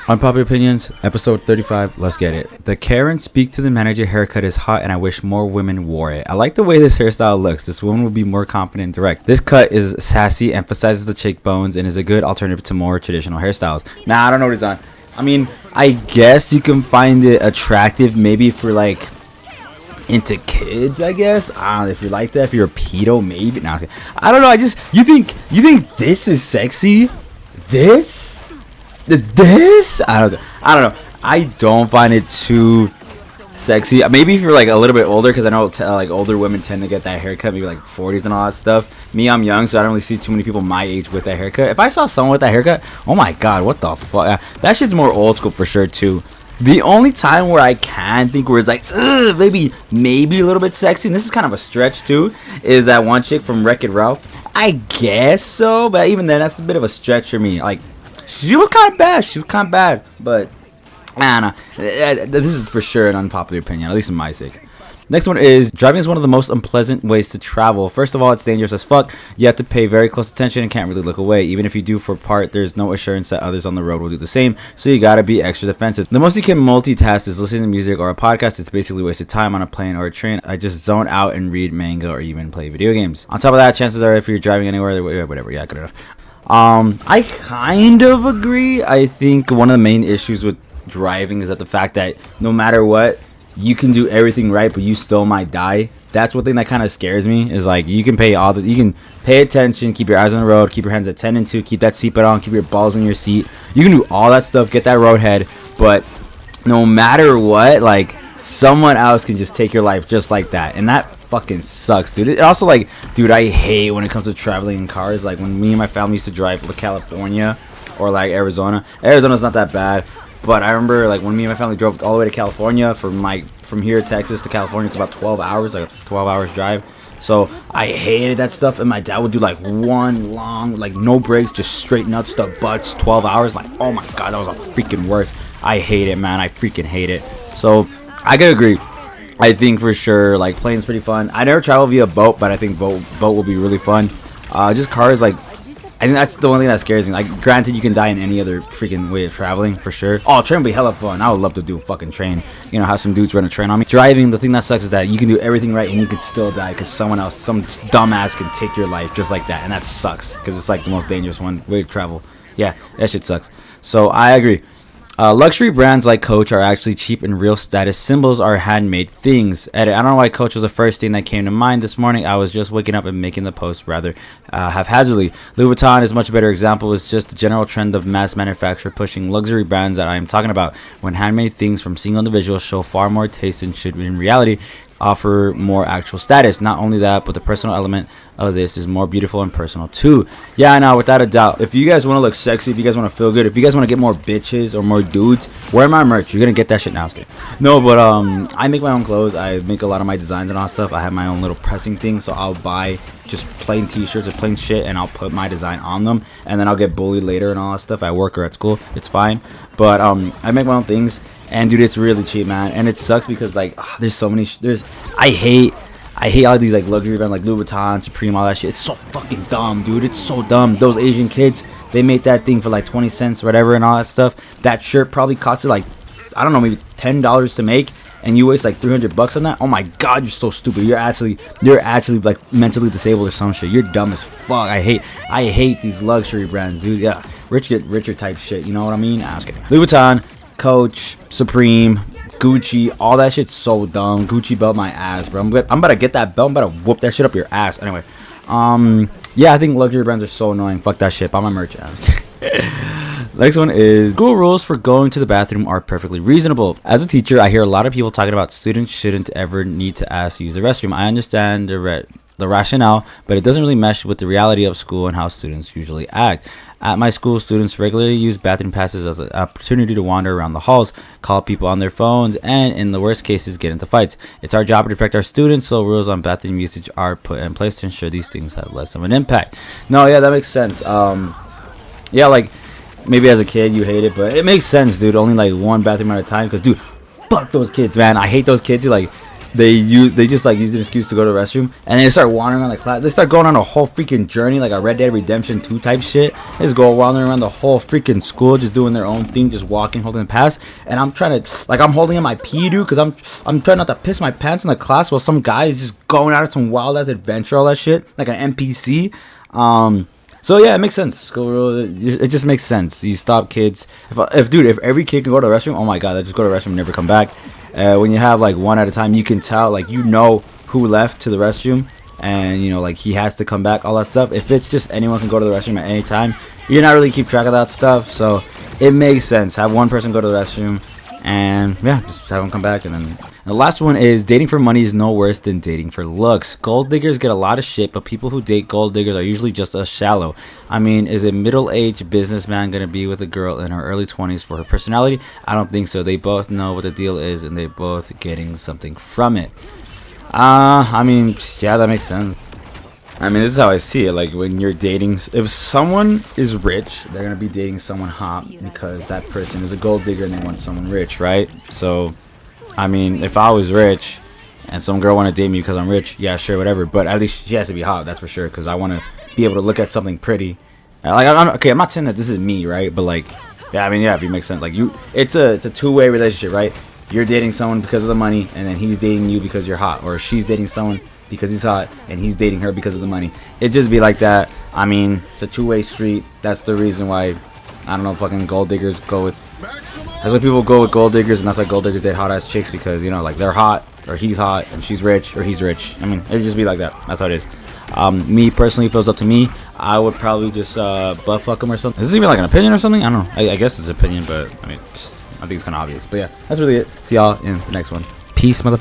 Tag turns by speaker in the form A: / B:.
A: Unpopular opinions, episode 35. Let's get it. The Karen speak to the manager haircut is hot, and I wish more women wore it. I like the way this hairstyle looks. This woman will be more confident and direct. This cut is sassy, emphasizes the cheekbones, and is a good alternative to more traditional hairstyles. Nah, I don't know what it's on. I mean, I guess you can find it attractive, maybe if you're like into kids, I guess. I don't know if you're like that. If you're a pedo, maybe. Nah, I don't know. You think this is sexy? This? I don't know. I don't find it too sexy. Maybe if you're like a little bit older, because I know like older women tend to get that haircut, maybe like 40s and all that stuff. Me, I'm young, so I don't really see too many people my age with that haircut. If I saw someone with that haircut, oh my god, what the fuck? That shit's more old school for sure too. The only time where I can think where it's like, ugh, maybe a little bit sexy, and this is kind of a stretch too, is that one chick from Wreck-It Ralph. I guess so, but even then, that's a bit of a stretch for me. Like, she was kind of bad. But I don't know. This is for sure an unpopular opinion, at least in my sake. Next one is, driving is one of the most unpleasant ways to travel. First of all, it's dangerous as fuck. You have to pay very close attention and can't really look away. Even if you do for part, there's no assurance that others on the road will do the same, so you gotta be extra defensive. The most you can multitask is listening to music or a podcast. It's basically wasted time on a plane or a train. I just zone out and read manga or even play video games. On top of that, chances are if you're driving anywhere, whatever, yeah, good enough. I kind of agree. I think one of the main issues with driving is that the fact that no matter what, you can do everything right, but you still might die. That's one thing that kind of scares me, is like you can pay attention, keep your eyes on the road, keep your hands at 10 and 2, keep that seatbelt on, keep your balls in your seat. You can do all that stuff, get that road head, but no matter what, like someone else can just take your life just like that, and that fucking sucks, dude. It also, like, dude, I hate when it comes to traveling in cars. Like when me and my family used to drive to California or like Arizona's not that bad, but I remember like when me and my family drove all the way to California from here Texas to California, it's about 12 hours, like a 12 hours drive. So I hated that stuff, and my dad would do like one long, like no brakes, just straight nuts to butts, 12 hours. Like, oh my god, that was the freaking worst. I hate it, man. I freaking hate it. So I could agree. I think for sure, like, plane's pretty fun. I never travel via boat, but I think boat will be really fun. Just cars, like, I think that's the one thing that scares me. Like, granted, you can die in any other freaking way of traveling, for sure. Oh, train would be hella fun. I would love to do a fucking train. You know, have some dudes run a train on me. Driving, the thing that sucks is that you can do everything right and you can still die because someone else, some dumbass can take your life just like that. And that sucks because it's like the most dangerous way to travel. Yeah, that shit sucks. So, I agree. Luxury brands like Coach are actually cheap, and real status symbols are handmade things. Edit. I don't know why Coach was the first thing that came to mind this morning. I was just waking up and making the post rather haphazardly. Louis Vuitton is a much better example. It's just the general trend of mass manufacture pushing luxury brands that I am talking about. When handmade things from single individuals show far more taste and should in reality offer more actual status. Not only that, but the personal element of this is more beautiful and personal too. Yeah, I know, without a doubt. If you guys want to look sexy, if you guys want to feel good, if you guys want to get more bitches or more dudes, wear my merch. You're gonna get that shit now. No, but I make my own clothes. I make a lot of my designs and all that stuff. I have my own little pressing thing, so I'll buy just plain t-shirts or plain shit and I'll put my design on them, and then I'll get bullied later and all that stuff at work or at school. It's fine, but I make my own things. And dude, it's really cheap, man, and it sucks because like there's so many I hate all these like luxury brands like Louis Vuitton, Supreme, all that shit. It's so fucking dumb, dude. It's so dumb. Those Asian kids, they made that thing for like 20 cents or whatever and all that stuff. That shirt probably costed like, I don't know, maybe $10 to make, and you waste like $300 on that. Oh my god, you're so stupid. You're actually like mentally disabled or some shit. You're dumb as fuck. I hate these luxury brands, dude. Yeah, rich get richer type shit. You know what I mean? Nah, Louis Vuitton, Coach, Supreme, Gucci, all that shit's so dumb. Gucci belt my ass, bro. I'm about to get that belt. I'm about to whoop that shit up your ass. Anyway, yeah, I think luxury brands are so annoying. Fuck that shit. Buy my merch. Next one is, school rules for going to the bathroom are perfectly reasonable. As a teacher, I hear a lot of people talking about students shouldn't ever need to ask to use the restroom. I understand the rationale, but it doesn't really mesh with the reality of school and how students usually act. At my school, students regularly use bathroom passes as an opportunity to wander around the halls, call people on their phones, and in the worst cases, get into fights. It's our job to protect our students, so rules on bathroom usage are put in place to ensure these things have less of an impact. No, yeah, that makes sense. Yeah, like, maybe as a kid you hate it, but it makes sense, dude. Only like one bathroom at a time, because, dude, fuck those kids, man. I hate those kids who, like, they just like use an excuse to go to the restroom, and they start wandering around the class. They start going on a whole freaking journey, like a Red Dead Redemption 2 type shit. They just go wandering around the whole freaking school, just doing their own thing, just walking, holding the pass. And I'm trying to, like, I'm holding in my pee, dude, because I'm trying not to piss my pants in the class while some guy is just going out of some wild ass adventure, all that shit, like an NPC. So yeah, it makes sense. School rule, it just makes sense. You stop kids. If every kid can go to the restroom, oh my god, they just go to the restroom and never come back. When you have like one at a time, you can tell, like, you know who left to the restroom, and you know, like, he has to come back, all that stuff. If it's just anyone can go to the restroom at any time, you're not really keep track of that stuff. So it makes sense. Have one person go to the restroom, and yeah, just have them come back. And then the last one is dating for money is no worse than dating for looks. Gold diggers get a lot of shit, but people who date gold diggers are usually just as shallow. I mean, is a middle-aged businessman gonna be with a girl in her early 20s for her personality? I don't think so. They both know what the deal is, and they both getting something from it. I mean, yeah, that makes sense. I mean, this is how I see it. Like, when you're dating, if someone is rich, they're gonna be dating someone hot because that person is a gold digger and they want someone rich, right? So I mean, if I was rich and some girl want to date me because I'm rich, yeah, sure, whatever. But at least she has to be hot, that's for sure, because I want to be able to look at something pretty. Like, I'm not saying that this is me, right? But like, yeah, I mean, yeah, if it makes sense. Like, it's a two-way relationship, right? You're dating someone because of the money, and then he's dating you because you're hot, or she's dating someone because he's hot, and he's dating her because of the money. It just be like that. I mean, it's a two-way street. That's the reason why, I don't know, fucking gold diggers go with. That's why people go with gold diggers, and that's why gold diggers date hot ass chicks, because, you know, like, they're hot, or he's hot, and she's rich, or he's rich. I mean, it just be like that. That's how it is. Me personally, if it was up to me, I would probably just butt fuck him or something. Is this even like an opinion or something? I don't know. I guess it's an opinion, but I mean, I think it's kind of obvious. But yeah, that's really it. See y'all in the next one. Peace, motherfucker.